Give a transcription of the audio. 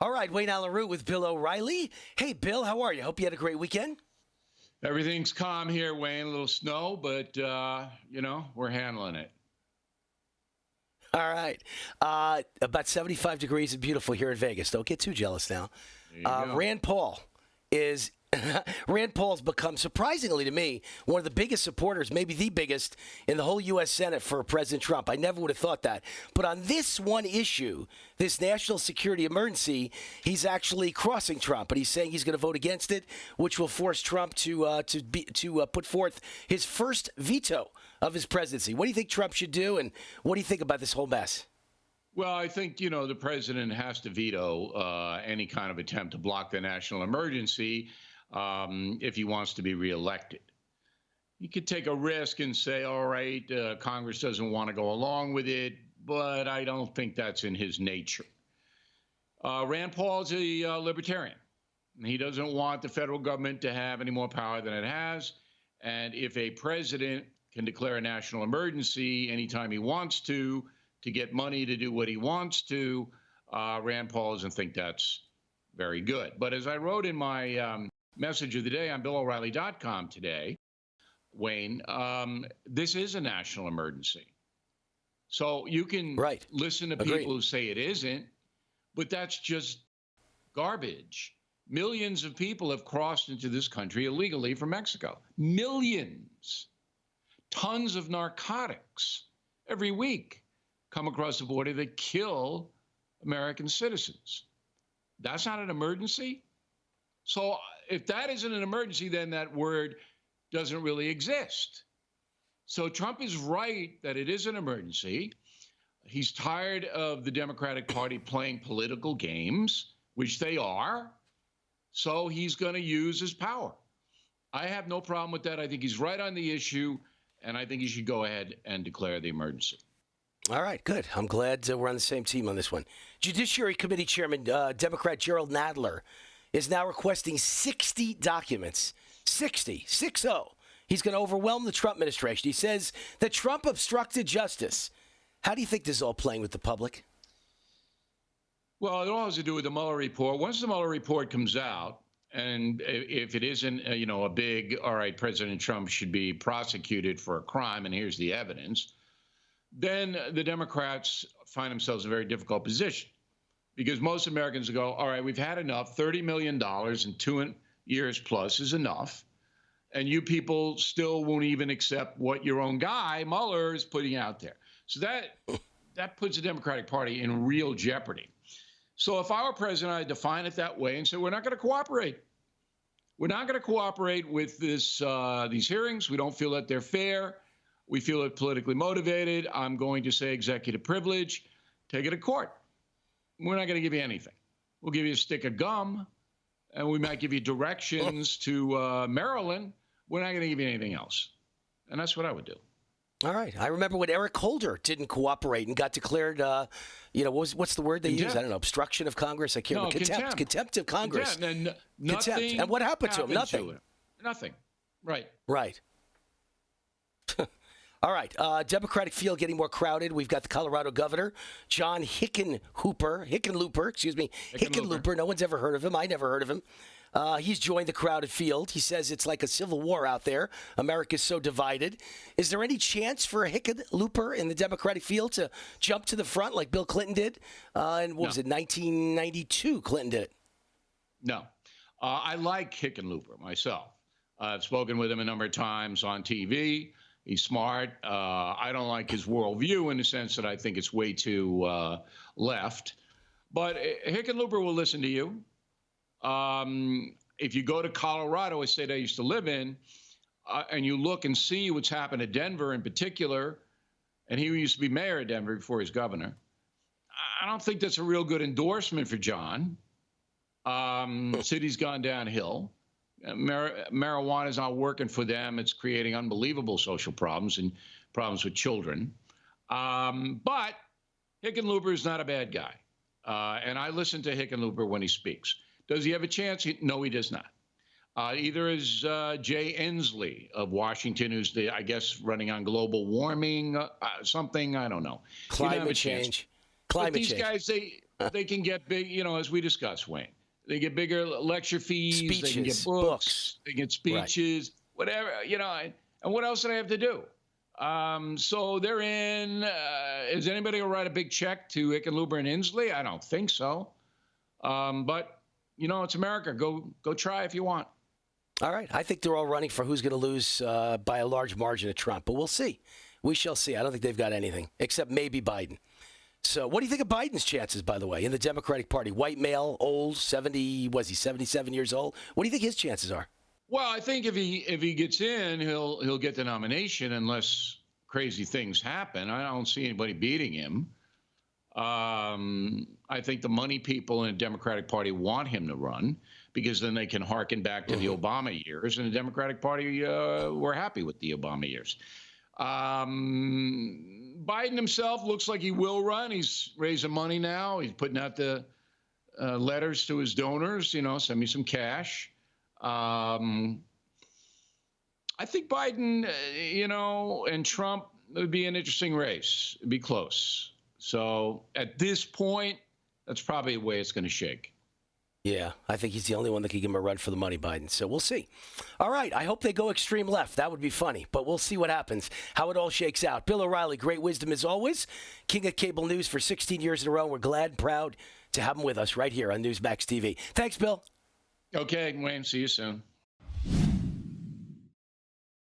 All right, Wayne Allen Root with Bill O'Reilly. Hey, Bill, how are you? Hope you had a great weekend. Everything's calm here, Wayne. A little snow, but, we're handling it. All right. About 75 degrees and beautiful here in Vegas. Don't get too jealous now. There you go. Rand Paul is... Rand Paul's become, surprisingly to me, one of the biggest supporters, maybe the biggest, in the whole U.S. Senate for President Trump. I never would have thought that. But on this one issue, this national security emergency, he's actually crossing Trump, and he's saying he's going to vote against it, which will force Trump to put forth his first veto of his presidency. What do you think Trump should do, and what do you think about this whole mess? Well, I think, the president has to veto any kind of attempt to block the national emergency if he wants to be reelected. He could take a risk and say, all right, Congress doesn't want to go along with it, but I don't think that's in his nature. Rand Paul's a libertarian. He doesn't want the federal government to have any more power than it has. And if a president can declare a national emergency anytime he wants to get money to do what he wants to, Rand Paul doesn't think that's very good. But as I wrote in my message of the day on BillO'Reilly.com today, Wayne, this is a national emergency. So you can listen to people who say it isn't, but that's just garbage. Millions of people have crossed into this country illegally from Mexico. Millions. Tons of narcotics every week come across the border that kill American citizens. That's not an emergency? So if that isn't an emergency, then that word doesn't really exist. So Trump is right that it is an emergency. He's tired of the Democratic Party playing political games, which they are. So he's going to use his power. I have no problem with that. I think he's right on the issue, and I think he should go ahead and declare the emergency. All right, good. I'm glad we're on the same team on this one. Judiciary Committee Chairman, Democrat Gerald Nadler, is now requesting 60 documents. 60. He's going to overwhelm the Trump administration. He says that Trump obstructed justice. How do you think this is all playing with the public? Well, it all has to do with the Mueller report. Once the Mueller report comes out, and if it isn't, a big, all right, President Trump should be prosecuted for a crime, and here's the evidence, then the Democrats find themselves in a very difficult position. Because most Americans go, all right, we've had enough. $30 million in 2 years plus is enough. And you people still won't even accept what your own guy, Mueller, is putting out there. So that puts the Democratic Party in real jeopardy. So if I were president, I'd define it that way and say, we're not going to cooperate. We're not going to cooperate with these hearings. We don't feel that they're fair. We feel it politically motivated. I'm going to say executive privilege. Take it to court. We're not going to give you anything. We'll give you a stick of gum, and we might give you directions to Maryland. We're not going to give you anything else. And that's what I would do. All right. I remember when Eric Holder didn't cooperate and got declared, what's the word they use? I don't know, obstruction of Congress? I can't remember. Contempt of Congress. Contempt. And what happened to him? Nothing. Nothing. Right. All right, Democratic field getting more crowded. We've got the Colorado governor, John Hickenlooper. No one's ever heard of him. I never heard of him. He's joined the crowded field. He says it's like a civil war out there. America's so divided. Is there any chance for a Hickenlooper in the Democratic field to jump to the front like Bill Clinton did? And what was it, 1992, Clinton did it? No. I like Hickenlooper myself. I've spoken with him a number of times on TV. He's smart. I don't like his worldview in the sense that I think it's way too left. But Hickenlooper will listen to you. If you go to Colorado, a state I used to live in, and you look and see what's happened to Denver in particular, and he used to be mayor of Denver before he's governor, I don't think that's a real good endorsement for John. City's gone downhill. Marijuana is not working for them. It's creating unbelievable social problems and problems with children. But Hickenlooper is not a bad guy. And I listen to Hickenlooper when he speaks. Does he have a chance? No, he does not. Either is Jay Inslee of Washington, who's I guess, running on global warming, something, I don't know. Climate change. These guys, they can get big, as we discussed, Wayne. They get bigger lecture fees. Speeches, they can get books. They get speeches, whatever, and what else do they have to do? So they're in. Is anybody going to write a big check to Hickenlooper and Inslee? I don't think so. But, it's America. Go try if you want. All right. I think they're all running for who's going to lose by a large margin to Trump. But we'll see. We shall see. I don't think they've got anything except maybe Biden. So what do you think of Biden's chances, by the way, in the Democratic Party? White male, old, 77 years old? What do you think his chances are? Well, I think if he gets in, he'll get the nomination unless crazy things happen. I don't see anybody beating him. I think the money people in the Democratic Party want him to run because then they can harken back to the Obama years, and the Democratic Party were happy with the Obama years. Biden himself looks like he will run. He's raising money now. He's putting out the letters to his donors, send me some cash. I think Biden, and Trump, it would be an interesting race. It'd be close. So at this point, that's probably the way it's going to shake. Yeah, I think he's the only one that can give him a run for the money, Biden. So we'll see. All right, I hope they go extreme left. That would be funny, but we'll see what happens, how it all shakes out. Bill O'Reilly, great wisdom as always. King of cable news for 16 years in a row. We're glad and proud to have him with us right here on Newsmax TV. Thanks, Bill. Okay, Wayne, see you soon.